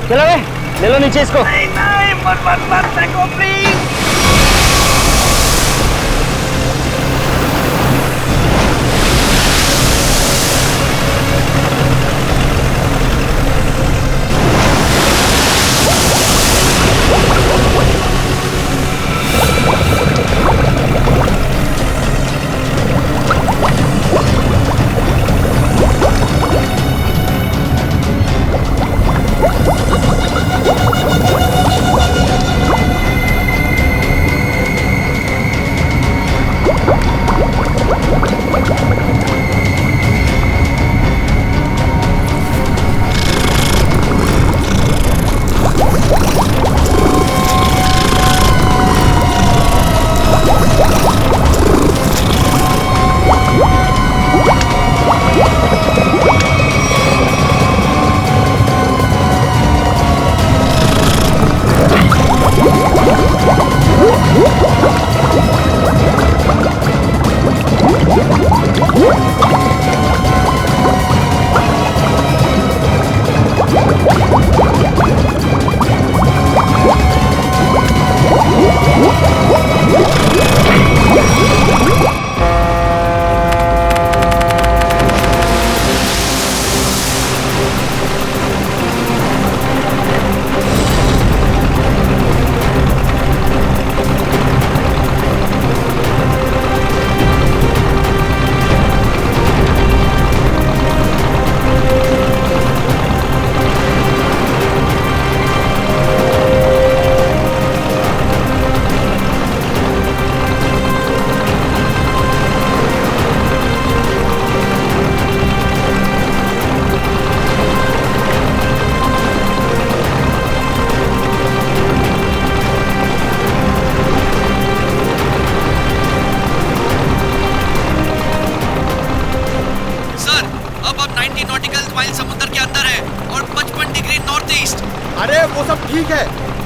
चलो बे, ले लो नीचे इसको। नहीं नहीं, मत मत मत फेंको प्लीज।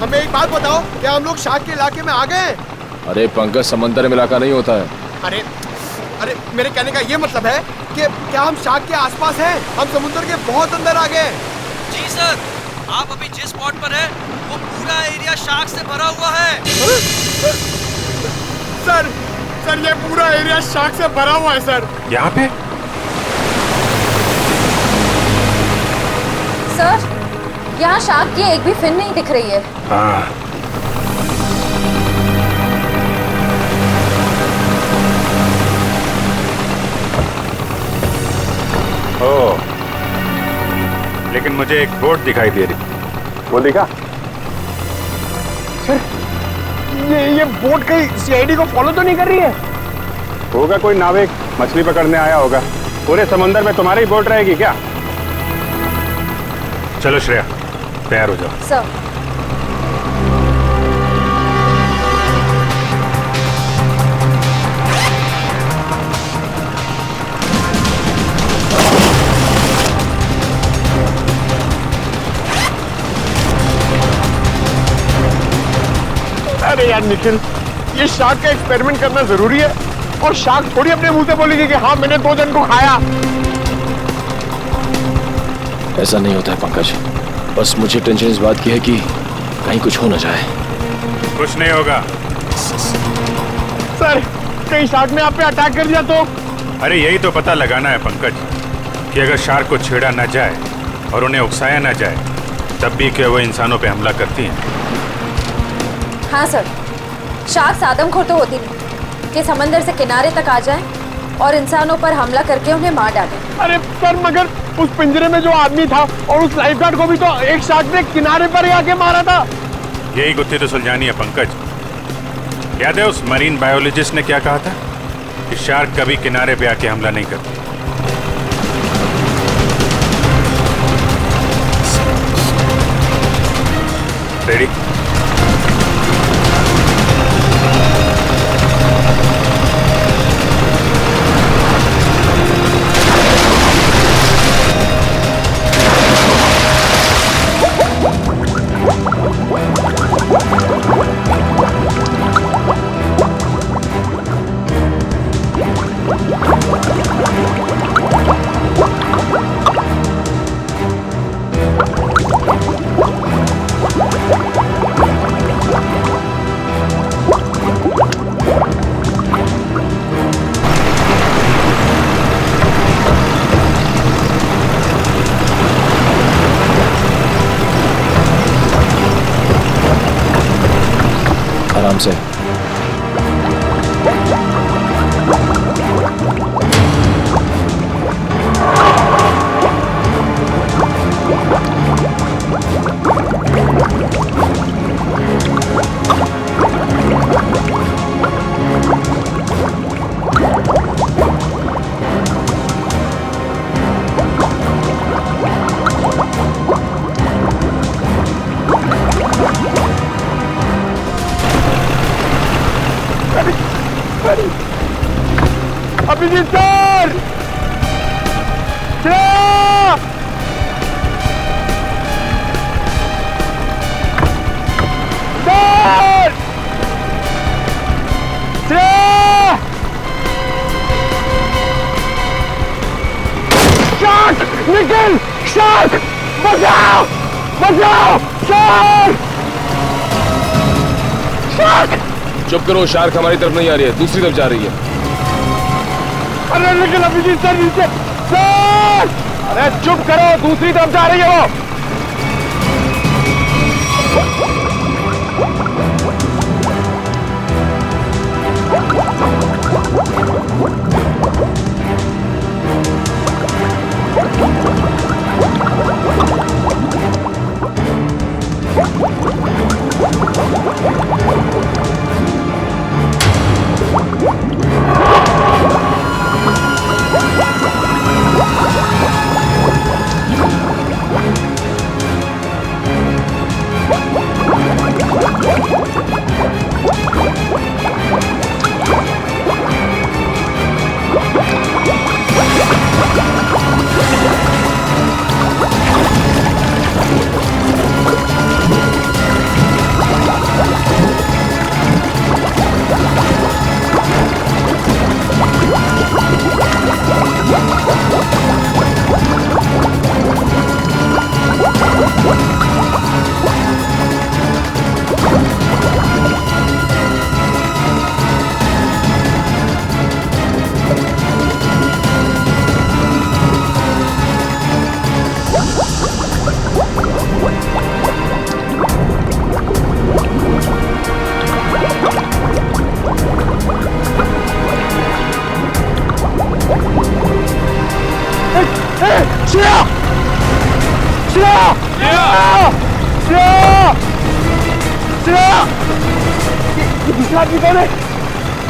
हमें एक बात बताओ, क्या हम लोग शार्क के इलाके में आ गए? अरे पंकज, समंदर में इलाका नहीं होता है। अरे अरे मेरे कहने का ये मतलब है कि क्या हम शार्क के आसपास हैं? हम समुद्र के बहुत अंदर आ गए। जी सर, आप अभी जिस स्पॉट पर हैं, वो पूरा एरिया शार्क से भरा हुआ है। सर ये पूरा एरिया शार्क से भरा हुआ है सर। यहाँ पे? सर, यहाँ शार्क की एक भी फिन नहीं दिख रही है। हाँ। ओह, लेकिन मुझे एक बोट दिखाई दे रही। वो दिखा? सर, ये बोट कहीं सीआईडी को फॉलो तो नहीं कर रही है? होगा कोई नाविक मछली पकड़ने आया होगा। पूरे समंदर में तुम्हारी बोट रहेगी क्या? चलो श्रेया, तैयार हो जाओ। सर। अरे यार निखिल, ये शार्क का एक्सपेरिमेंट करना जरूरी है, और शार्क थोड़ी अपने मुंह से बोलेगी कि हाँ मैंने 2 जन को खाया। ऐसा नहीं होता है पंकज, बस मुझे टेंशन इस बात की है कि कहीं कुछ हो ना जाए। कुछ नहीं होगा। सर, कहीं शार्क ने आप पे अटैक कर दिया तो? अरे यही तो पता लगाना है पंकज, कि अगर शार्क को छेड़ा ना जाए और उन्हें उकसाया ना जाए, तब भी क्या वो इंसानों पे हमला करती हैं? हाँ सर, शार्क आदमखोर तो होती नहीं कि समंदर से किनारे तक आ जाएं और इंसानों पर हमला करके उन्हें मार डालें। अरे सर, मगर उस पिंजरे में जो आदमी था और उस लाइफगार्ड को भी तो एक शार्क ने किनारे पर ही आके मारा था। यही गुत्थी तो सुलझानी है पंकज। याद है उस मरीन बायोलॉजिस्ट ने क्या कहा था, कि शार्क कभी किनारे पे आके हमला नहीं करती। रेडी? आराम से। Abhijeet sir! Shreya! Sir! Shreya! Shark! Nikhil! Shark! बचाओ! बचाओ! शार्क! शार्क! चुप करो, शार्क हमारी तरफ नहीं आ रही है, दूसरी तरफ जा रही है। अरे निखिल, अभिजीत सर नीचे! सर! अरे चुप करो, दूसरी तरफ जा रही है वो।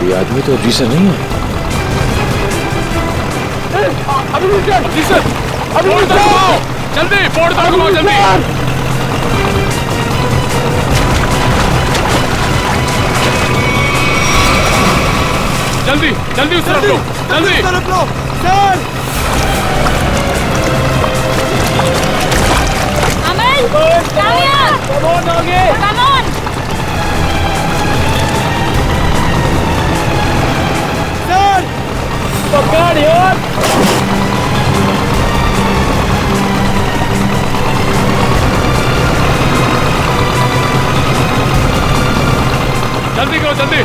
ये आदमी तो अभी से नहीं है। जल्दी फोड़ दो, जल्दी जल्दी जल्दी उस तरफ लो, जल्दी तरफ लो sir. Aman, Kavya, come on. Sir पकड़ यार। जल्दी करो, जल्दी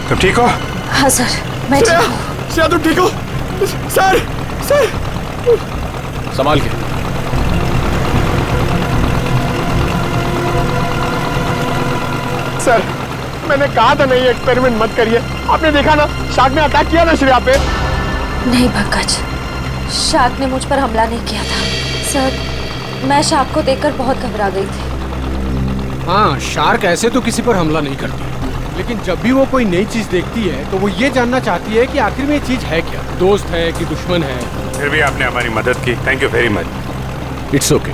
तुम ठीक हो? हाँ सर, मैं ठीक हूँ। श्रेया तुम ठीक हो? सर! सर! संभाल के। सर, मैंने कहा था नहीं एक्सपेरिमेंट मत करिए। आपने देखा ना, शार्क ने अटैक किया ना श्रेया पे। नहीं पंकज, शार्क ने मुझ पर हमला नहीं किया था। सर, मैं शार्क को देखकर बहुत घबरा गई थी। हाँ, शार्क ऐसे तो किसी पर हमला नहीं करती, लेकिन जब भी वो कोई नई चीज देखती है तो वो ये जानना चाहती है कि आखिर में ये चीज है क्या, दोस्त है कि दुश्मन है। फिर भी आपने हमारी मदद की, thank you very much. It's okay.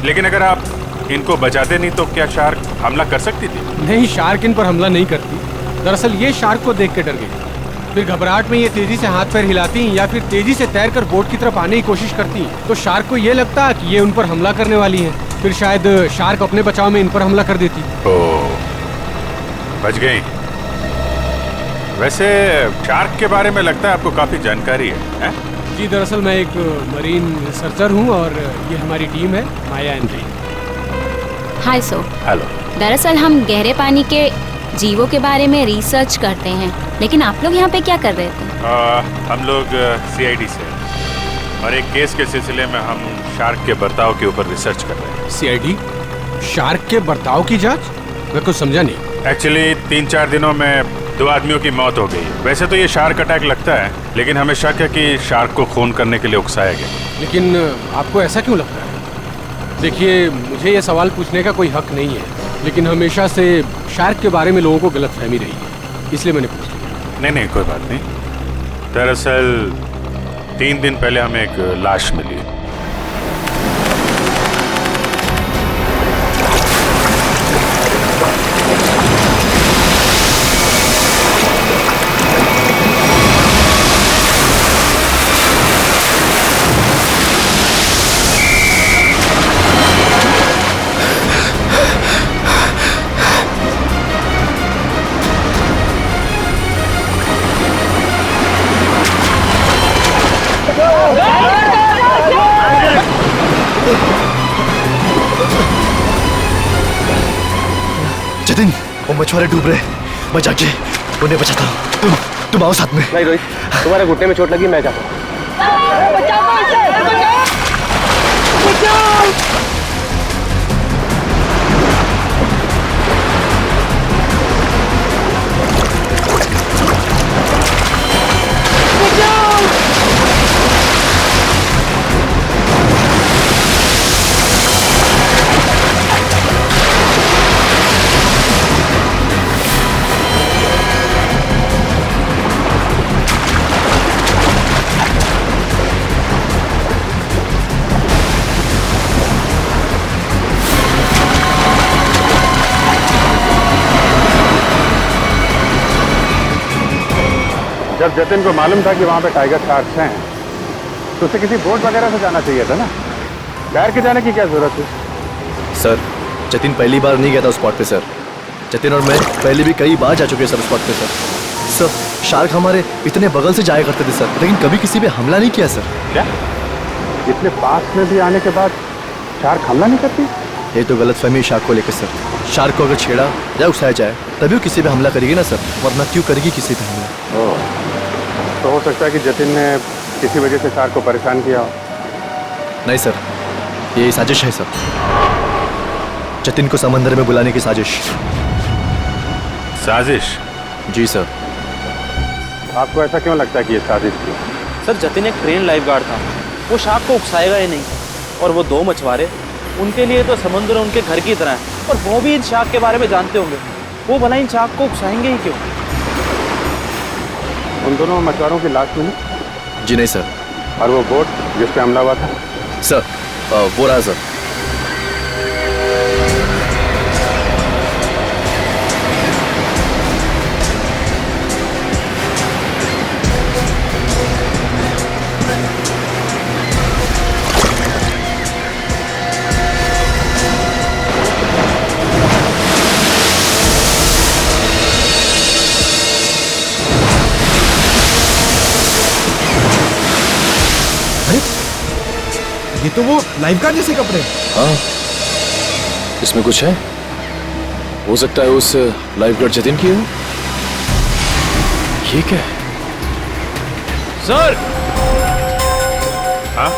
लेकिन अगर आप इनको बचाते नहीं तो क्या शार्क हमला कर सकती थी? नहीं, शार्क इन पर हमला नहीं करती। दरअसल ये शार्क को देख के डर गई। फिर घबराहट में ये तेजी से हाथ पैर हिलाती या फिर तेजी से तैरकर बोट की तरफ आने की कोशिश करती, तो शार्क को ये लगता कि ये उन पर हमला करने वाली है। फिर शायद शार्क अपने बचाव में इन पर हमला कर देती। ओह, बच गई। वैसे शार्क के बारे में लगता है आपको काफी जानकारी है? जी, दरअसल मैं एक मरीन रिसर्चर हूँ और ये हमारी टीम है, माया and re. Hi so. Hello. दरअसल हम गहरे पानी के जीवों के बारे में रिसर्च करते हैं, लेकिन आप लोग यहाँ पे क्या कर रहे थे? हम लोग CID से और एक केस के सिलसिले में हम शार्क के बर्ताव के ऊपर रिसर्च कर रहे हैं। CID? शार्क के बर्ताव की जांच? मैं कुछ समझा नहीं। एक्चुअली 3-4 दिनों में 2 आदमियों की मौत हो गई। वैसे तो ये शार्क अटैक लगता है, लेकिन हमें शक है कि शार्क को खून करने के लिए उकसाया गया। लेकिन आपको ऐसा क्यों लगता है? देखिए, मुझे ये सवाल पूछने का कोई हक नहीं है, लेकिन हमेशा से शार्क के बारे में लोगों को गलतफहमी रही है, इसलिए मैंने पूछ लिया। नहीं, कोई बात नहीं। दरअसल 3 दिन पहले हमें एक लाश मिली। जतिन, वो मछुआरे डूब रहे, मैं जाके उन्हें बचाता हूँ। तुम आओ साथ में। नहीं रोहित, तुम्हारे घुटने में चोट लगी, मैं जाता हूँ। जब जतिन को मालूम था कि वहाँ पे टाइगर शार्क्स हैं, तो उसे किसी बोट वगैरह से जाना चाहिए था ना। तैर के जाने की क्या जरूरत है? सर, जतिन पहली बार नहीं गया था उस स्पॉट पे सर। जतिन और मैं पहले भी कई बार जा चुके हैं सर उस स्पॉट पे सर। सर, शार्क हमारे इतने बगल से जाया करते थे सर, लेकिन कभी किसी पे हमला नहीं किया सर। क्या? इतने पास में भी आने के बाद शार्क हमला नहीं करती? ये तो गलतफहमी शार्क को लेकर सर। शार्क को अगर छेड़ा या उकसाया जाए तभी वो किसी पे हमला करेगी ना सर, वरना क्यों करेगी किसी पे हमला? ओह, तो हो सकता है कि जतिन ने किसी वजह से शार्क को परेशान किया हो। नहीं सर, ये साजिश है सर। जतिन को समंदर में बुलाने की साजिश। साजिश? जी सर। आपको ऐसा क्यों लगता है कि ये साजिश थी? सर, जतिन एक ट्रेन लाइफ गार्ड था, वो शार्क को उकसाएगा ही नहीं। और वो 2 मछुआरे, उनके लिए तो समुद्र उनके घर की तरह है, और वो भी इन शार्क के बारे में जानते होंगे। वो भला इन शार्क को उकसाएंगे ही क्यों? उन दोनों मछुआरों की लाश मिली? जी नहीं सर। और वो बोट जिस पे हमला हुआ था? सर, वो रहा सर। ये तो वो लाइफ गार्ड जैसे कपड़े। हाँ, इसमें कुछ है। हो सकता है उस लाइफ गार्ड जतिन की हो। ये क्या है? सर। हाँ?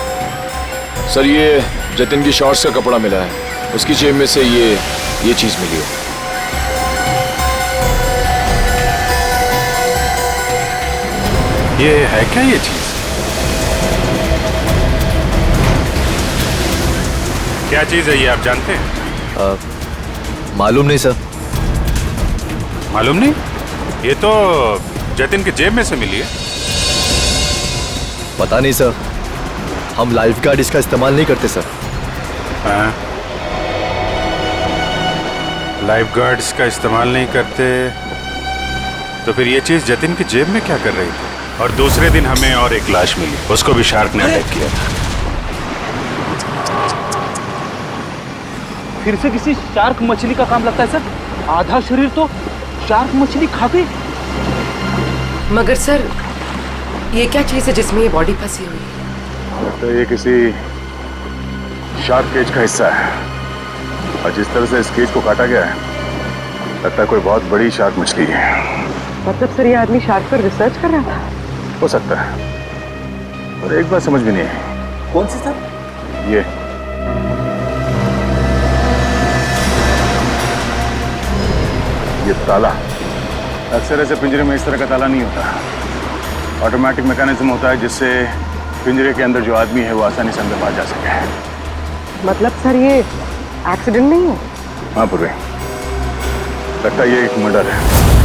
सर, ये जतिन की शॉर्ट्स का कपड़ा मिला है, उसकी जेब में से ये चीज मिली है। ये है क्या ये चीज? क्या चीज है ये, आप जानते हैं? मालूम नहीं सर। मालूम नहीं? ये तो जतिन के जेब में से मिली है। पता नहीं सर, हम लाइफ गार्ड इसका इस्तेमाल नहीं करते सर। हाँ। लाइफ गार्ड्स का इस्तेमाल नहीं करते तो फिर ये चीज जतिन की जेब में क्या कर रही थी? और दूसरे दिन हमें और एक लाश मिली, उसको भी शार्क ने अटैक किया था। फिर से किसी शार्क मछली का काम लगता है सर। आधा शरीर तो शार्क मछली खा गई। मगर सर, ये क्या चीज है जिसमें ये बॉडी फंसी हुई है? लगता है ये किसी शार्क केज का हिस्सा है, और जिस तरह से इस केज को काटा गया है लगता है कोई बहुत बड़ी शार्क मछली है। मतलब सर, ये आदमी शार्क पर रिसर्च कर रहा था? हो सकता है, और एक बात समझ में नहीं आई। कौन सी सर? ये ताला। अक्सर ऐसे पिंजरे में इस तरह का ताला नहीं होता। ऑटोमेटिक मैकेनिज्म होता है जिससे पिंजरे के अंदर जो आदमी है वो आसानी से अंदर बाहर जा सके। मतलब सर, ये एक्सीडेंट नहीं है? हाँ पूर्वी, लगता है ये एक मर्डर है।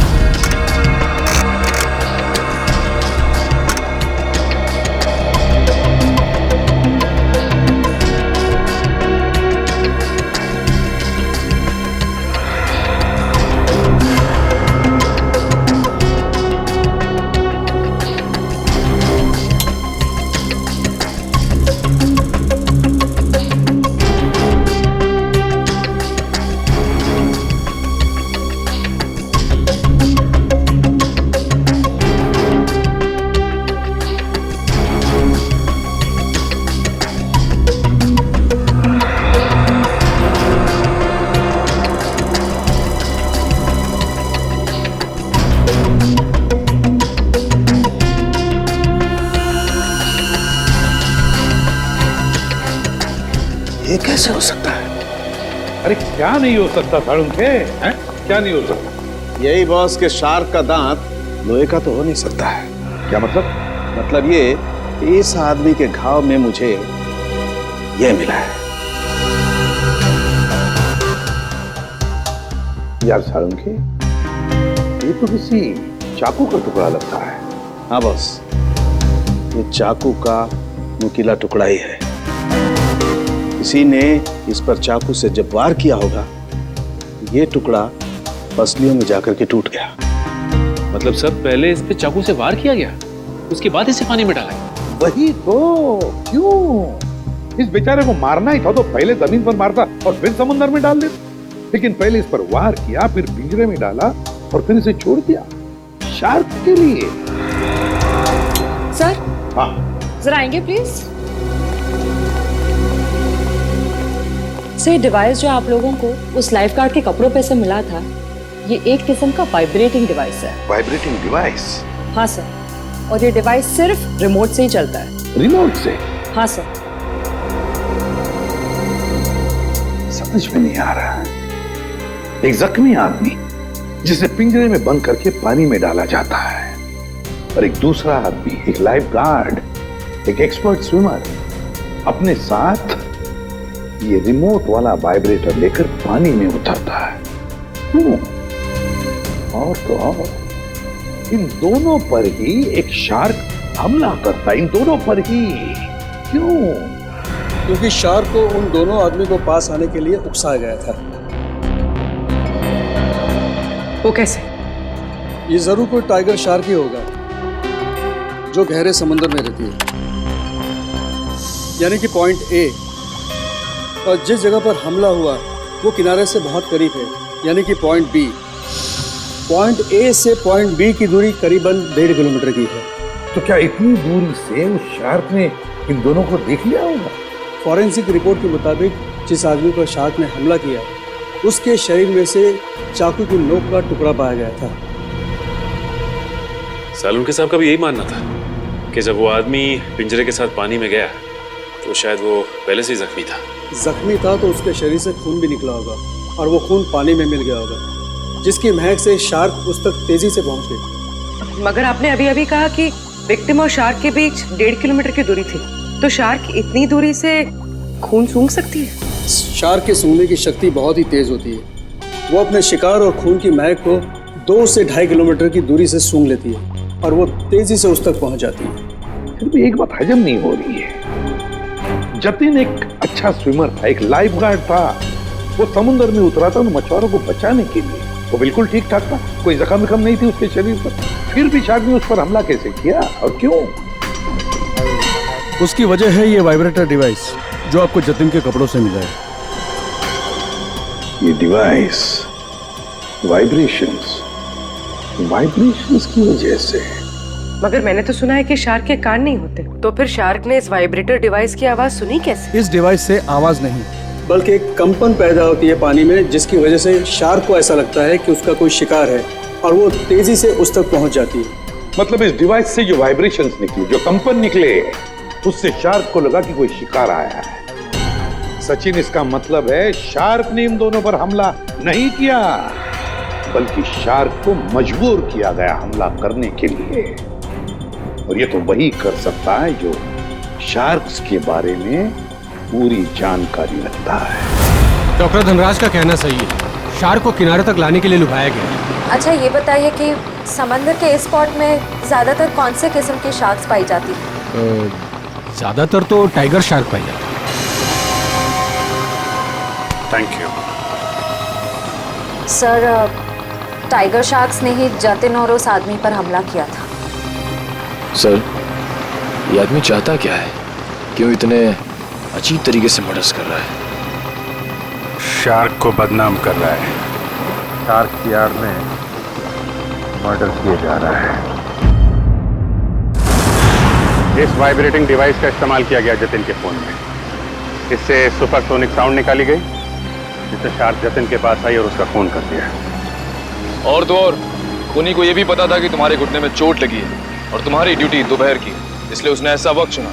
ये कैसे हो सकता है? अरे क्या नहीं हो सकता साळुंखे, हैं? क्या नहीं हो सकता? यही बॉस के शार्क का दांत लोहे का तो हो नहीं सकता है। क्या मतलब? मतलब ये कि इस आदमी के घाव में मुझे ये मिला है। यार साळुंखे, ये तो किसी चाकू का टुकड़ा लगता है। हाँ बॉस, ये चाकू का नुकीला टुकड़ा ही है। किसी ने इस पर चाकू से जब वार किया होगा, ये टुकड़ा पसलियों में जाकर के टूट गया। मतलब सर, पहले इस पे चाकू से वार किया गया, उसके बाद इसे पानी में डाला गया। वही तो, क्यों? इस बेचारे को मारना ही था तो पहले जमीन पर मारता और फिर समुद्र में डाल देता। लेकिन पहले इस पर वार किया, फिर पिंजरे में डाला और फिर इसे छोड़ दिया शार्क के लिए। सर, हाँ जरा आएंगे प्लीज। सर, डिवाइस जो आप लोगों को उस लाइफ गार्ड के कपड़ों पे से मिला था, ये एक किस्म का वाइब्रेटिंग डिवाइस है। Vibrating device? हाँ सर, और ये डिवाइस सिर्फ रिमोट से ही चलता है। रिमोट से? हाँ सर। समझ में नहीं आ रहा। एक जख्मी आदमी जिसे पिंजरे में बंद करके पानी में डाला जाता है, और एक दूसरा आदमी, एक लाइफ गार्ड, एक एक्सपर्ट स्विमर, अपने साथ ये रिमोट वाला वाइब्रेटर लेकर पानी में उतरता है। क्यों? और तो और, इन दोनों पर ही एक शार्क हमला करता है, इन दोनों पर ही। क्यों? क्योंकि शार्क को उन दोनों आदमी को पास आने के लिए उकसाया गया था। वो कैसे? ये जरूर कोई टाइगर शार्क ही होगा जो गहरे समुद्र में रहती है, यानी कि पॉइंट ए। और जिस जगह पर हमला हुआ वो किनारे से बहुत करीब है, यानी कि पॉइंट बी। पॉइंट ए से पॉइंट बी की दूरी करीबन 1.5 किलोमीटर की है। तो क्या इतनी दूरी से उस शार्क ने इन दोनों को देख लिया होगा? फॉरेंसिक रिपोर्ट के मुताबिक जिस आदमी पर शार्क ने हमला किया, उसके शरीर में से चाकू की नोक का टुकड़ा पाया गया था। सालुंखे साहब का भी यही मानना था कि जब वो आदमी पिंजरे के साथ पानी में गया तो शायद वो पहले से ही जख्मी था। जख्मी था तो उसके शरीर से खून भी निकला होगा, और वो खून पानी में मिल गया होगा, जिसकी महक से शार्क उस तक तेजी से पहुंच गई। मगर आपने अभी अभी कहा कि विक्टिम और शार्क के बीच 1.5 किलोमीटर की दूरी थी, तो शार्क इतनी दूरी से खून सूंघ सकती है? शार्क के सूंघने की शक्ति बहुत ही तेज होती है। वो अपने शिकार और खून की महक को 2 से 2.5 किलोमीटर की दूरी से सूंघ लेती है, और वो तेजी से उस तक पहुंच जाती है। फिर भी एक बात हजम नहीं हो रही है। जतिन एक अच्छा स्विमर था, एक लाइफ गार्ड था, वो समुद्र में उतरा था उन मछुआरों को बचाने के लिए। वो बिल्कुल ठीक ठाक था, कोई जख्म विखम नहीं थी उसके शरीर पर। फिर भी शार्क ने उस पर हमला कैसे किया और क्यों? उसकी वजह है ये वाइब्रेटर डिवाइस जो आपको जतिन के कपड़ों से मिला है। ये डिवाइस वाइब्रेशंस की वजह से। मगर मैंने तो सुना है कि शार्क के कान नहीं होते, तो फिर शार्क ने इस वाइब्रेटर डिवाइस की आवाज सुनी कैसे? इस डिवाइस से आवाज नहीं बल्कि एक कंपन पैदा होती है पानी में, जिसकी वजह से शार्क को ऐसा लगता है कि उसका कोई शिकार है और वो तेजी से उस तक पहुंच जाती है। मतलब इस डिवाइस से जो वाइब्रेशंस निकली, जो कंपन निकले, उससे शार्क को लगा कि कोई शिकार आया है। सचिन, इसका मतलब है शार्क ने इन दोनों पर हमला नहीं किया, बल्कि शार्क को मजबूर किया गया हमला करने के लिए। और ये तो वही कर सकता है जो शार्क्स के बारे में पूरी जानकारी रखता है। डॉक्टर धनराज का कहना सही है, शार्क को किनारे तक लाने के लिए लुभाया गया। अच्छा, ये बताइए कि समंदर के इस स्पॉट में ज्यादातर कौन से किस्म की शार्क्स पाई जाती है? ज्यादातर तो टाइगर शार्क पाई जाती है। Thank you sir, tiger sharks ने ही जतिन और उस आदमी पर हमला किया था। सर, ये आदमी चाहता क्या है? क्यों इतने अजीब तरीके से मर्डर्स कर रहा है? शार्क को बदनाम कर रहा है। शार्क की आड़ में मर्डर किया जा रहा है। इस वाइब्रेटिंग डिवाइस का इस्तेमाल किया गया जतिन के फोन में। इससे सुपरसोनिक साउंड निकाली गई, जिससे शार्क जतिन के पास आई और उसका फोन कर दिया। और तो और खूनी को यह भी पता था कि तुम्हारे घुटने में चोट लगी है और तुम्हारी ड्यूटी दोपहर की, इसलिए उसने ऐसा वक्त चुना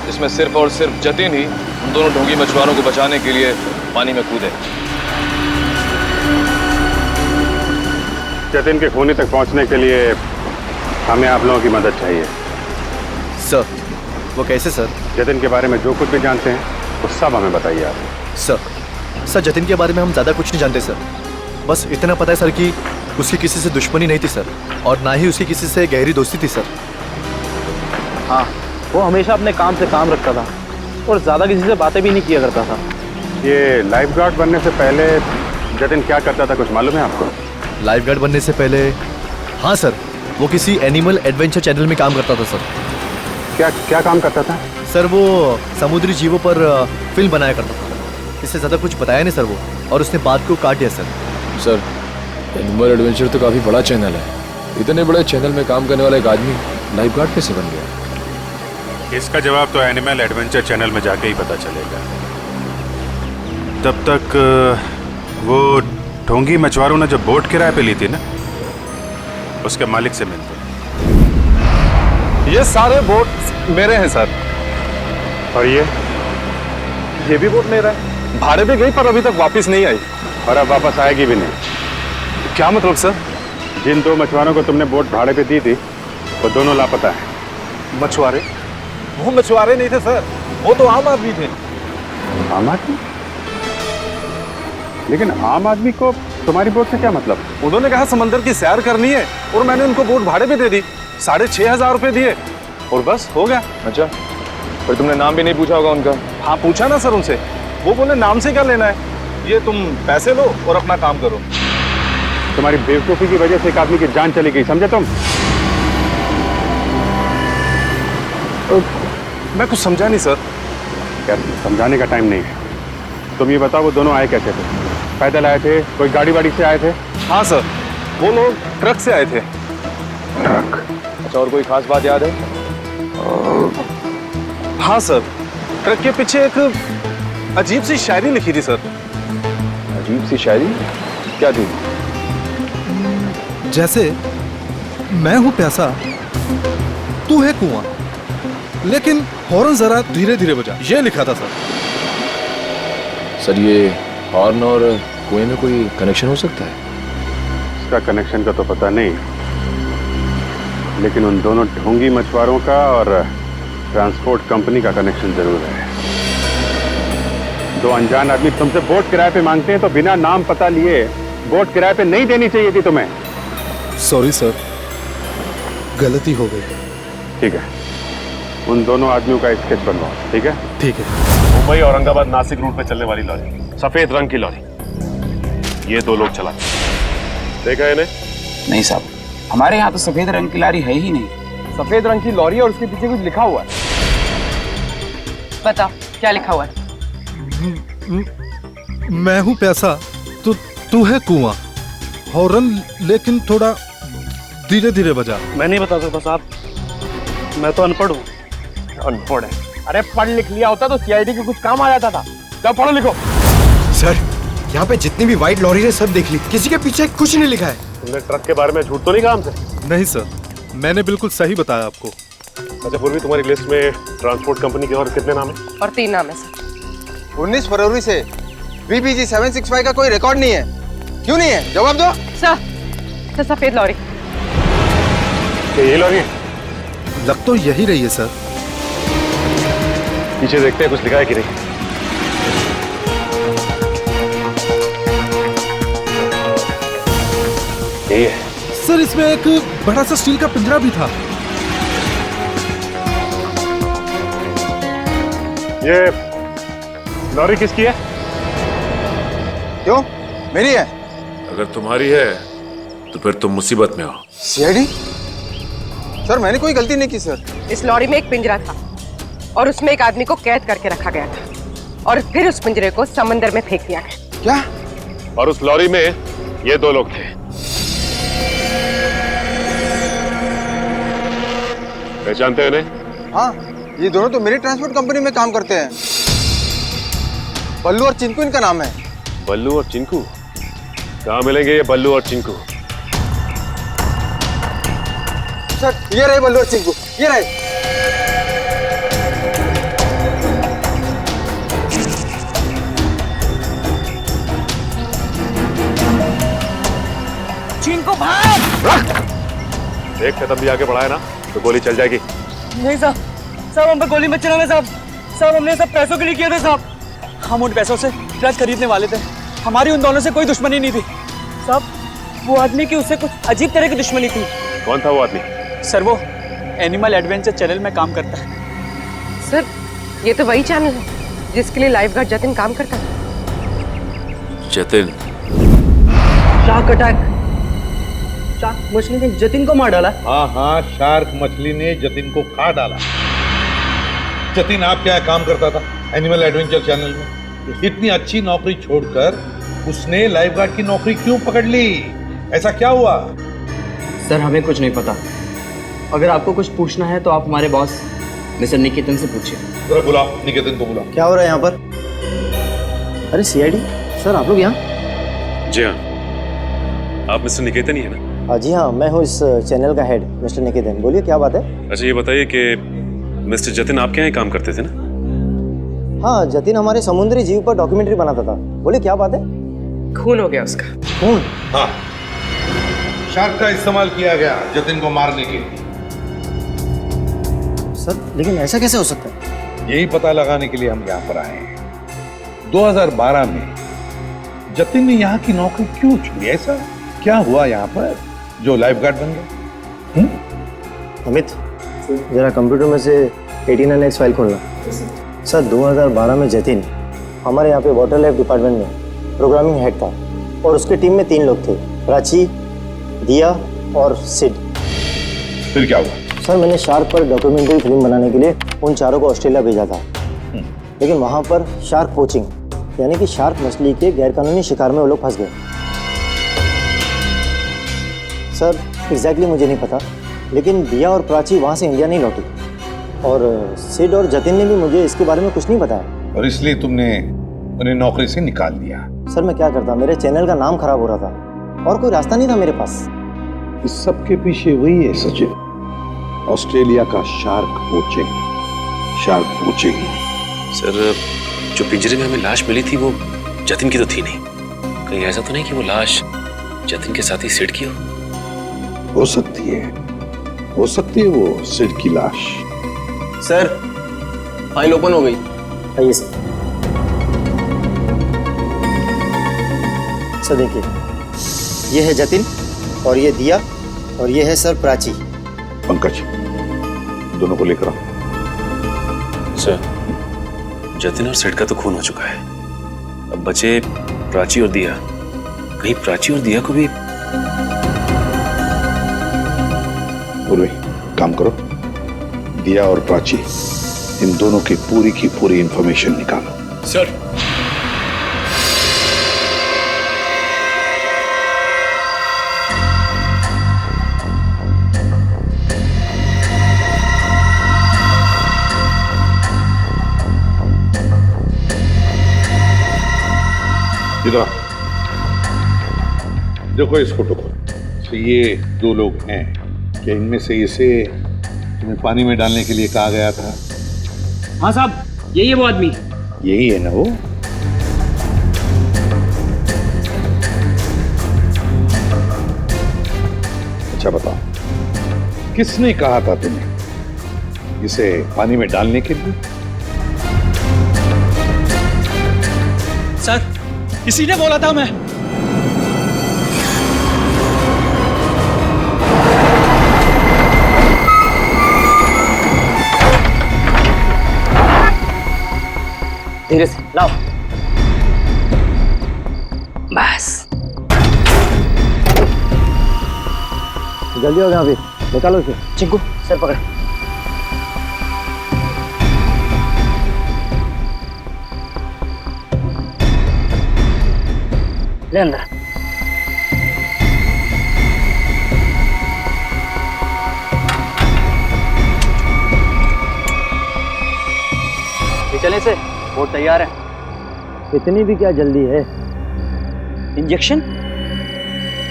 जिसमें सिर्फ और सिर्फ जतिन ही उन दोनों ढोंगी मछुआरों को बचाने के लिए पानी में कूदे। जतिन के खूनी तक पहुंचने के लिए हमें आप लोगों की मदद चाहिए। सर, वो कैसे सर? जतिन के बारे में जो कुछ भी जानते हैं वो सब हमें बताइए आप। सर जतिन के बारे में हम ज़्यादा कुछ नहीं जानते सर। बस इतना पता है सर कि उसकी किसी से दुश्मनी नहीं थी सर, और ना ही उसकी किसी से गहरी दोस्ती थी सर। हाँ, वो हमेशा अपने काम से काम रखता था और ज़्यादा किसी से बातें भी नहीं किया करता था। ये लाइफ गार्ड बनने से पहले जतिन क्या करता था, कुछ मालूम है आपको? लाइफ गार्ड बनने से पहले? हाँ सर, वो किसी एनिमल एडवेंचर चैनल में काम करता था सर। क्या काम करता था? सर, वो समुद्री जीवों पर फिल्म बनाया करता था। इससे ज़्यादा कुछ बताया नहीं सर वो, और उसने बात को काट दिया सर। सर, एनिमल एडवेंचर तो काफ़ी बड़ा चैनल है। इतने बड़े चैनल में काम करने वाला एक आदमी लाइफ गार्ड कैसे बन गया? इसका जवाब तो एनिमल एडवेंचर चैनल में जाके ही पता चलेगा। तब तक वो ढोंगी मछुआरों ने जो बोट किराए पे ली थी ना, उसके मालिक से मिलते। ये सारे बोट मेरे हैं सर। और ये भी बोट मेरा है। भाड़े पे गई पर अभी तक वापस नहीं आई, और अब वापस आएगी भी नहीं। क्या मतलब सर? जिन दो मछुआरों को तुमने बोट भाड़े पे दी थी वो दोनों लापता हैं। मछुआरे? वो मछुआरे नहीं थे सर, वो तो आम आदमी थे। आम आदमी? लेकिन आम आदमी को तुम्हारी बोट से क्या मतलब? उन्होंने कहा समंदर की सैर करनी है और मैंने उनको बोट भाड़े पे दे दी। 6,500 रुपए दिए और बस हो गया। अच्छा, पर तुमने नाम भी नहीं पूछा होगा उनका? हाँ, पूछा ना सर उनसे। वो बोले नाम से क्या लेना है, ये तुम पैसे लो और अपना काम करो। तुम्हारी बेवकूफी की वजह से एक आदमी की जान चली गई, समझे तुम? मैं कुछ समझा नहीं सर। यार, समझाने का टाइम नहीं है। तुम ये बताओ, वो दोनों आए कैसे थे? पैदल आए थे, कोई गाड़ी वाड़ी से आए थे? हाँ सर, वो लोग ट्रक से आए थे। ट्रक? अच्छा, और कोई खास बात याद है? हाँ सर, ट्रक के पीछे एक अजीब सी शायरी लिखी थी सर। अजीब सी शायरी? क्या थी? जैसे मैं हूं प्यासा, तू है कुआं, लेकिन हॉर्न जरा धीरे धीरे बजा, ये लिखा था सर। सर, ये हॉर्न और कुएं में कोई कनेक्शन हो सकता है? इसका कनेक्शन का तो पता नहीं, लेकिन उन दोनों ढोंगी मछुआरों का और ट्रांसपोर्ट कंपनी का कनेक्शन जरूर है। दो अनजान आदमी तुमसे बोट किराए पे मांगते हैं तो बिना नाम पता लिए बोट किराए पे नहीं देनी चाहिए थी तुम्हें। सॉरी सर, गलती हो गई। ठीक है, उन दोनों आदमियों का स्केच बनवाओ। ठीक है? ठीक है। मुंबई औरंगाबाद नासिक रूट पे चलने वाली लॉरी, सफेद रंग की लॉरी। ये 2 लोग चला। देखा है इन्हें? नहीं साहब, हमारे यहाँ तो सफेद रंग की लॉरी है ही नहीं। सफेद रंग की लॉरी और उसके पीछे कुछ लिखा हुआ है। बताओ क्या लिखा हुआ है? मैं हूँ प्यासा, तू है कुआं। हॉर्न लेकिन थोड़ा धीरे धीरे बजा। मैं नहीं बता सकता साहब, मैं तो अनपढ़ हूँ। अनपढ़ है? अरे पढ़ लिख लिया होता तो सीआईडी के कुछ काम आ जाता था। जाओ पढ़ो लिखो। सर, यहाँ पे जितनी भी व्हाइट लॉरी है सब देख ली, किसी के पीछे कुछ नहीं लिखा है। तुमने ट्रक के बारे में झूठ तो नहीं कहा हमसे? नहीं सर, मैंने बिल्कुल सही बताया आपको। अच्छा पूर्वी, तुम्हारी लिस्ट में ट्रांसपोर्ट कंपनी के और कितने नाम है? और 3 नाम है सर। 19 फरवरी से VPG 765 का कोई रिकॉर्ड नहीं है। क्यों नहीं है? जवाब दो। सर सफेद लॉरी। ये लॉरी है? लग तो यही रही है सर। पीछे देखते हैं कुछ लिखा है कि नहीं। यही है सर, इसमें एक बड़ा सा स्टील का पिंजरा भी था। ये लॉरी किसकी है? क्यों? मेरी है। अगर तुम्हारी है तो फिर तुम मुसीबत में हो। सीआईडी? सर, मैंने कोई गलती नहीं की सर। इस लॉरी में एक पिंजरा था और उसमें एक आदमी को कैद करके रखा गया था और फिर उस पिंजरे को समंदर में फेंक दिया गया। क्या? और उस लॉरी में ये 2 लोग थे। पहचानते हैं इन्हें? हाँ, ये दोनों तो मेरी ट्रांसपोर्ट कंपनी में काम करते हैं। बल्लू और चिंकू इनका नाम है। बल्लू और चिंकू? कहाँ मिलेंगे ये बल्लू और चिंकू? सर, ये रहे बल्लू और चिंकू, ये रहे। चिंकू भाग! देख कदम भी आगे बढ़ाया ना तो गोली चल जाएगी। नहीं साहब, हम पे गोली मत चलाना साहब। हमने सब पैसों के लिए किया था साहब। हम उन पैसों से ट्रक खरीदने वाले थे। हमारी उन दोनों से कोई दुश्मनी नहीं थी साहब। वो आदमी की उससे कुछ अजीब तरह की दुश्मनी थी। कौन था वो आदमी? सर, वो एनिमल एडवेंचर चैनल में काम करता है। सर, ये तो वही चैनल है जिसके लिए लाइफ गार्ड जतिन काम करता है। जतिन? Shark attack. शार्क मछली ने जतिन को मार डाला। हाँ, शार्क मछली ने जतिन को खा डाला। जतिन आप क्या काम करता था एनिमल एडवेंचर चैनल में? इतनी अच्छी नौकरी छोड़कर उसने लाइफ गार्ड की नौकरी क्यों पकड़ ली? ऐसा क्या हुआ? सर, हमें कुछ नहीं पता। अगर आपको कुछ पूछना है तो आप हमारे बॉस मिस्टर निकेतन से पूछिए। जरा बुलाओ, निकेतन को बुलाओ। क्या हो रहा है यहाँ पर? अरे सीआईडी सर, आप लोग यहाँ? जी हाँ, आप मिस्टर निकेतन ही है ना? जी हाँ, मैं हूँ इस चैनल का हेड मिस्टर निकेतन। बोलिए क्या बात है? अच्छा ये बताइए कि मिस्टर जतिन आपके यहाँ काम करते थे ना? हाँ, जतिन हमारे समुद्री जीव पर डॉक्यूमेंट्री बनाता था। बोलिए क्या बात है? खून हो गया उसका। खून? हाँ, शार्क का इस्तेमाल किया गया जतिन को मारने के लिए। सर, लेकिन ऐसा कैसे हो सकता है? यही पता लगाने के लिए हम यहाँ पर आए हैं। 2012 में जतिन ने यहाँ की नौकरी क्यों छोड़ी? ऐसा क्या हुआ यहाँ पर जो लाइफ गार्ड बन गया? अमित, जरा कंप्यूटर में से 89X फाइल खोलना। सर, 2012 में जतिन हमारे यहाँ पे वाटर लाइफ डिपार्टमेंट में प्रोग्रामिंग हेड था और उसके टीम में 3 लोग थे, प्राची, दिया और सिड। फिर क्या हुआ? सर, मैंने शार्क पर डॉक्यूमेंट्री फिल्म बनाने के लिए उन चारों को ऑस्ट्रेलिया भेजा था। लेकिन वहाँ पर शार्क पोचिंग यानी कि शार्क मछली के गैरकानूनी शिकार में वो लोग फंस गए। सर, एग्जैक्टली मुझे नहीं पता, लेकिन दिया और प्राची वहाँ से इंडिया नहीं लौटी और सिड और जतिन ने भी मुझे इसके बारे में कुछ नहीं बताया। और इसलिए तुमने उन्हें नौकरी से निकाल दिया? सर, मैं क्या करता, मेरे चैनल का नाम खराब हो रहा था और कोई रास्ता नहीं था मेरे पास। इस सब के पीछे वही है सचिन, ऑस्ट्रेलिया का शार्क पोचिंग। सर, जो पिंजरे में हमें लाश मिली थी वो जतिन की तो थी नहीं। कहीं ऐसा तो नहीं कि वो लाश जतिन के साथ ही सिड की हो सकती है वो सिड की लाश। सर, फाइल ओपन हो गई। आइए सर। सर देखिए, ये है जतिन और ये दिया और ये है सर प्राची। पंकज, दोनों को लेकर आओ। सर, जतिन और सिड का तो खून हो चुका है, अब बचे प्राची और दिया। कहीं प्राची और दिया को भी। उर्वी, काम करो, दिया और प्राची इन दोनों की पूरी इंफॉर्मेशन निकालो। सर। इधर देखो इस फोटो को। तो ये दो लोग हैं, क्या इनमें से इसे तुम्हें पानी में डालने के लिए कहा गया था? हाँ साहब, यही है वो आदमी। यही है ना वो? अच्छा बताओ, किसने कहा था तुम्हें इसे पानी में डालने के लिए? सर, इसी ने बोला था। मैं धीरे से लाओ। बस जल्दी हो गया, अभी निकालो इसे। चिंकू सर पकड़। ले अंदर। चले से वो तैयार है। इतनी भी क्या जल्दी है? इंजेक्शन?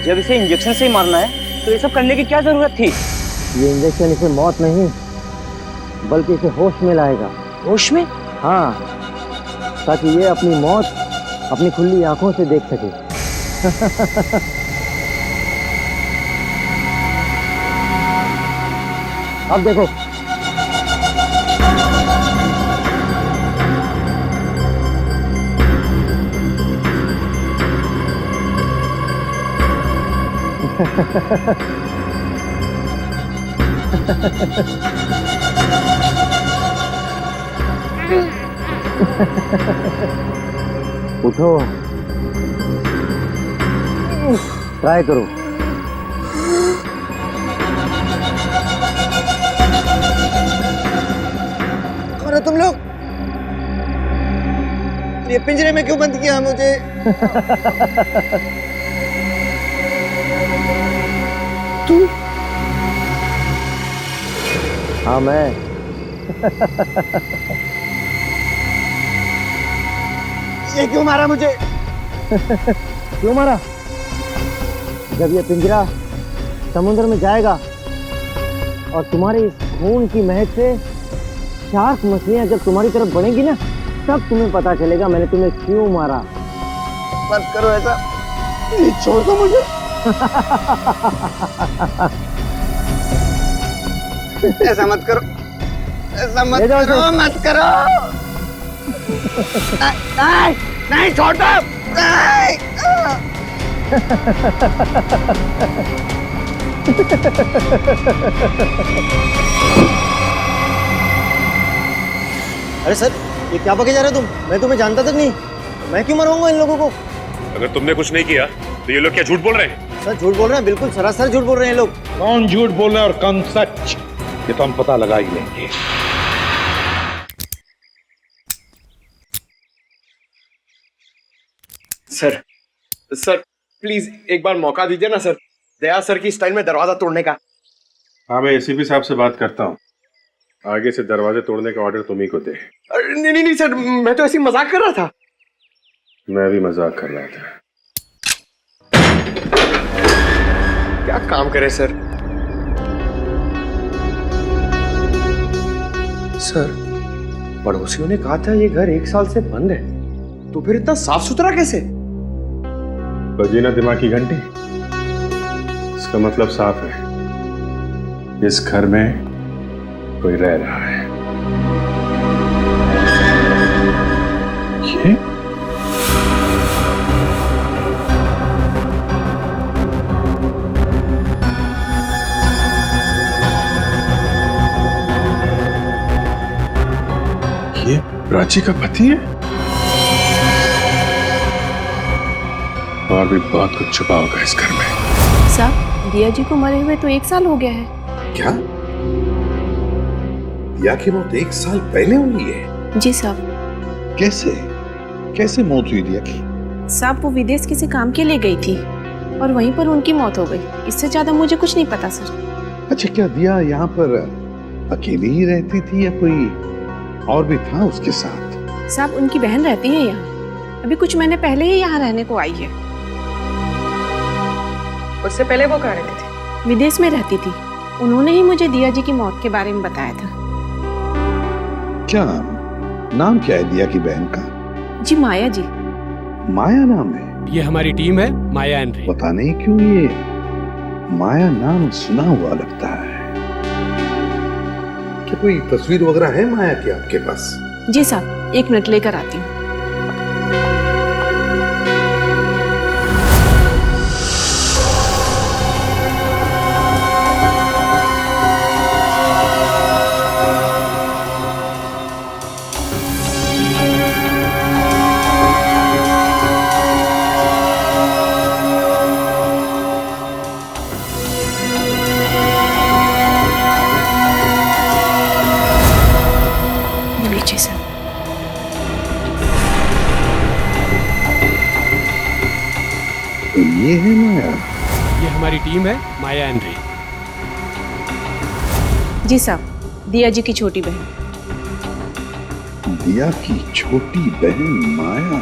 जब इसे इंजेक्शन से ही मारना है तो ये सब करने की क्या जरूरत थी? ये इंजेक्शन इसे मौत नहीं बल्कि इसे होश में लाएगा। होश में? हाँ, ताकि ये अपनी मौत अपनी खुली आंखों से देख सके। अब देखो। उठो, ट्राई करो। अरे तुम लोग ये पिंजरे में क्यों बंद किया मुझे? तू? हाँ मैं। ये क्यों मारा मुझे? क्यों मारा? जब ये पिंजरा समुद्र में जाएगा और तुम्हारे इस खून की महक से शार्क मछलियां जब तुम्हारी तरफ बढ़ेंगी ना, तब तुम्हें पता चलेगा मैंने तुम्हें क्यों मारा। मत करो ऐसा, प्लीज छोड़ दो मुझे। ऐसा मत करो, ऐसा मत करो, मत करो। नहीं, नहीं छोड़ दो। नहीं। अरे सर, ये क्या बके जा रहे हो तुम? मैं तुम्हें जानता तक नहीं। मैं क्यों मरवाऊंगा इन लोगों को? अगर तुमने कुछ नहीं किया तो ये लोग क्या झूठ बोल रहे हैं? सर झूठ बोल रहे हैं, बिल्कुल सरासर झूठ बोल रहे हैं ये लोग। कौन झूठ बोल रहा है और कौन सच, ये तो हम पता लगा ही लेंगे। सर, सर प्लीज एक बार मौका दीजिए ना सर, दया सर की स्टाइल में दरवाजा तोड़ने का। हाँ, मैं एसीपी साहब से बात करता हूँ, आगे से दरवाजे तोड़ने का ऑर्डर तुम्ही को दे। नहीं नहीं नहीं सर, मैं तो ऐसी मजाक कर रहा था। मैं भी मजाक कर रहा था। क्या काम करे सर? सर, पड़ोसियों ने कहा था ये घर 1 साल से बंद है, तो फिर इतना साफ सुथरा कैसे? बजी ना दिमाग की घंटी, इसका मतलब साफ है, इस घर में कोई रह रहा है। ये प्राची का पति है? और भी बहुत कुछ छुपा होगा इस घर में। साहब, दिया जी को मरे हुए तो 1 साल हो गया है। क्या? दिया की मौत 1 साल पहले हुई है? जी साहब। कैसे कैसे मौत हुई दिया की? साहब, वो विदेश किसी काम के लिए गई थी और वहीं पर उनकी मौत हो गई। इससे ज्यादा मुझे कुछ नहीं पता सर। अच्छा, क्या दिया यहाँ पर अकेली ही रहती थी या कोई और भी था उसके साथ? साहब, उनकी बहन रहती है यहाँ। अभी कुछ महीने पहले ही यहाँ रहने को आई है। उससे पहले वो कहाँ रहती थी? विदेश में रहती थी। उन्होंने ही मुझे दिया जी की मौत के बारे में बताया था। क्या नाम क्या है दिया की बहन का? जी माया जी। माया नाम है? ये हमारी टीम है, माया एंड रे। पता नहीं क्यों ये माया नाम सुना हुआ लगता है। क्या कोई तस्वीर वगैरह है माया की आपके पास? जी साहब, 1 मिनट लेकर आती हूँ। तो ये है माया? ये हमारी टीम है, माया एंड रे। जी साहब, दिया जी की छोटी बहन। दिया की छोटी बहन माया।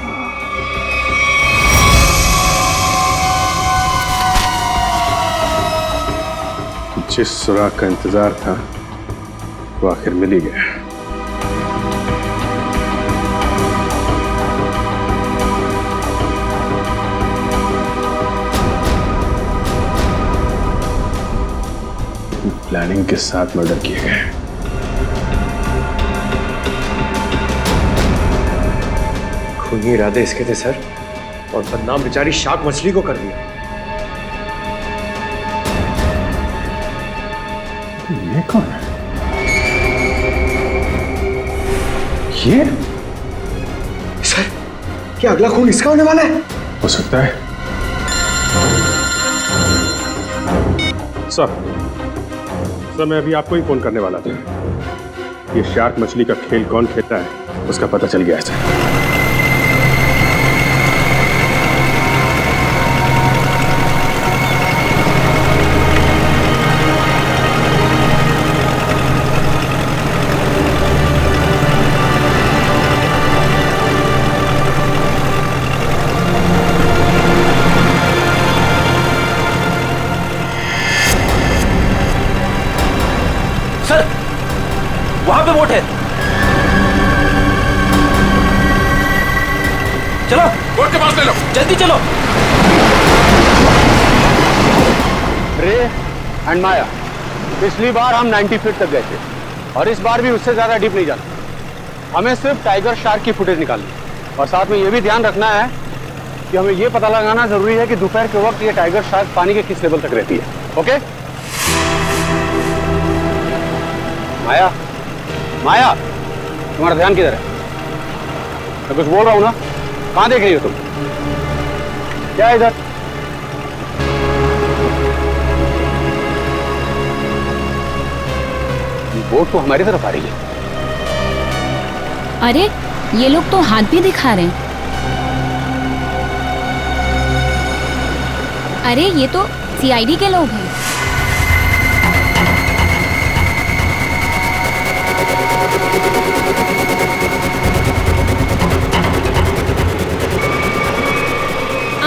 जिस सुराग का इंतजार था वो आखिर मिल ही गया। प्लानिंग के साथ मर्डर किए गए। खूनी इरादे इसके थे सर, और बदनाम बेचारी शार्क मछली को कर दिया। ये कौन है? ये सर, क्या अगला खून इसका होने वाला है? हो सकता है। सर, मैं अभी आपको ही फोन करने वाला था। ये शार्क मछली का खेल कौन खेलता है उसका पता चल गया है सर। वहां पे बोट है। चलो बोट के पास ले लो, जल्दी चलो। रे एंड माया, पिछली बार हम 90 फीट तक गए थे और इस बार भी उससे ज्यादा डीप नहीं जाना। हमें सिर्फ टाइगर शार्क की फुटेज निकालनी और साथ में ये भी ध्यान रखना है कि हमें ये पता लगाना जरूरी है कि दोपहर के वक्त ये टाइगर शार्क पानी के किस लेवल तक रहती है। ओके माया, माया तुम्हारा ध्यान किधर है? मैं कुछ बोल रहा हूं ना, कहां देख रही हो तुम? क्या है इधर? बोट तो हमारी तरफ आ रही है। अरे ये लोग तो हाथ भी दिखा रहे हैं। अरे ये तो सीआईडी के लोग हैं।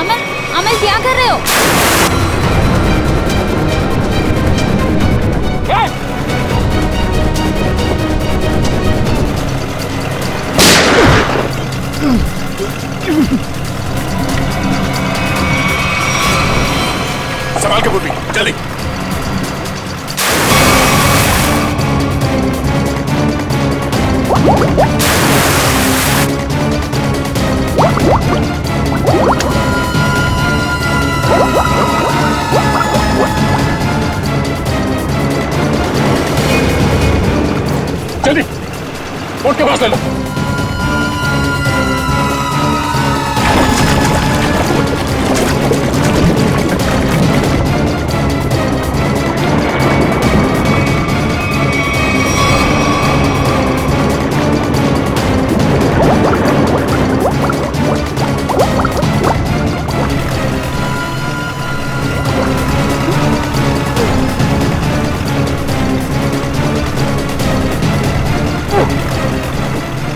अमर, अमर क्या कर रहे हो? संभाल के बुद्धि, जल्दी। जल्दी बोट के पास ले लो।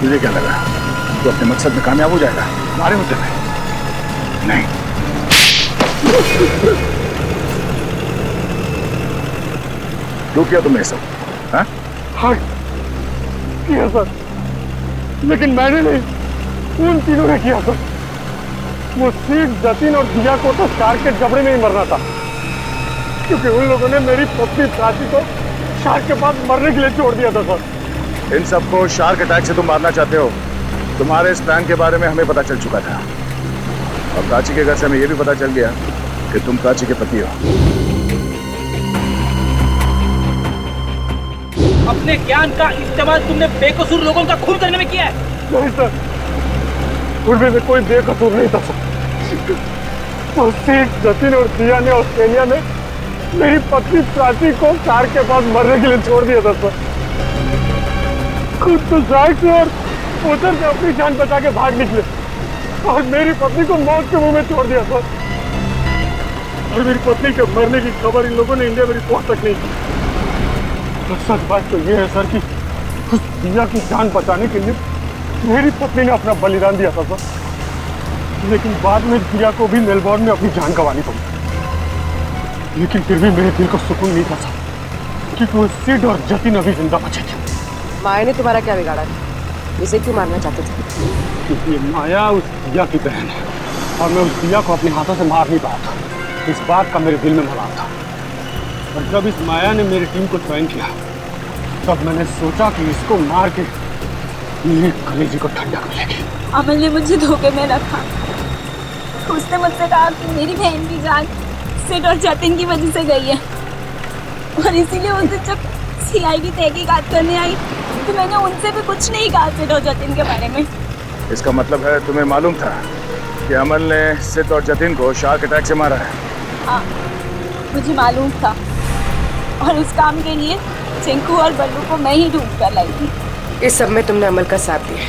तुझे क्या लगा तू अपने मकसद में कामयाब हो जाएगा हमारे मुद्दे में? नहीं। क्यों किया तुमने सब? हाँ किया सर, लेकिन मैंने नहीं, उन तीनों ने किया सर। वो सीट, जतिन और दिया को तो शार्क के जबड़े में ही मरना था, क्योंकि उन लोगों ने मेरी पत्नी प्राची को शार्क के पास मरने के लिए छोड़ दिया था सर। इन सबको शार्क अटैक से तुम मारना चाहते हो? तुम्हारे इस प्लान के बारे में हमें पता चल चुका था, और प्राची के घर से हमें यह भी पता चल गया कि तुम प्राची के पति हो। अपने ज्ञान का इस्तेमाल तुमने बेकसूर लोगों का खून करने में किया है। नहीं सर, उनमें से कोई बेकसूर नहीं था सर। तो सीट, जतिन और दिया ने ऑस्ट्रेलिया में मेरी पत्नी प्राची को शार्क के पास मरने के लिए छोड़ दिया था सर। खुद तो शार्क से और उधर से अपनी जान बचा के भाग निकले और मेरी पत्नी को मौत के मुंह में छोड़ दिया सर। और मेरी पत्नी के मरने की खबर इन लोगों ने इंडिया में रिपोर्ट तक नहीं की। तो सच बात तो ये है सर कि उस दिया की जान बचाने के लिए मेरी पत्नी ने अपना बलिदान दिया था सर। लेकिन बाद में दिया को भी मेलबोर्न में अपनी जान गंवानी पड़ी। लेकिन फिर भी मेरे दिल को सुकून नहीं था सर, क्योंकि वो सिड और जतिन अभी जिंदा बचे थे। माया ने तुम्हारा क्या बिगाड़ा? इसे क्यों मारना चाहते थे? क्योंकि ये माया उस दिया की बहन है और मैं उस दिया को अपने हाथों से मार नहीं पाया था। इस बात का मेरे दिल में मलाल था। और जब इस माया ने मेरी टीम को ज्वाइन किया, तब मैंने सोचा कि इसको मार के मेरे कलेजे को ठंडक मिलेगी। अमल ने मुझे धोखे में रखा। उसने मुझसे कहा कि मेरी बहन की जान सिड और जतिन की वजह से गई है, और इसीलिए उस दिन जब CID तहकीकात करने आई तो मैंने उनसे भी कुछ नहीं कहा सिड और जतिन के बारे में। इसका मतलब है तुम्हें मालूम था कि अमल ने सिड और जतिन को शार्क अटैक से मारा है? हाँ, मुझे मालूम था, और इस काम के लिए चिंकू और बल्लू को मैं ही ढूंढ कर लाई थी। इस सब में तुमने अमल का साथ दिया,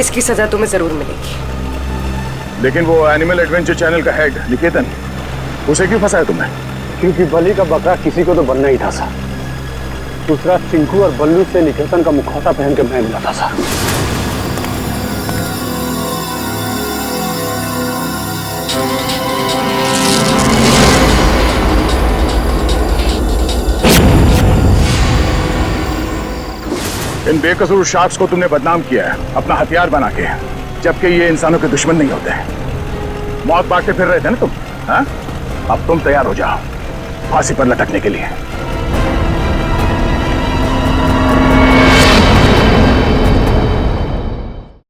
इसकी सजा तुम्हें जरूर मिलेगी। लेकिन वो एनिमल एडवेंचर चैनल का हेड निकेतन, उसे क्यों फंसाया तुमने? क्योंकि बलि का बकरा किसी को तो बनना ही था सर। दूसरा, चिंकू और बल्लू से निकेतन का मुखौटा पहन के मैं मिला था सर। इन बेकसूर शार्क्स को तुमने बदनाम किया है अपना हथियार बना के, जबकि ये इंसानों के दुश्मन नहीं होते। मौत बांटते फिर रहे थे ना तुम, हाँ? अब तुम तैयार हो जाओ फांसी पर लटकने के लिए।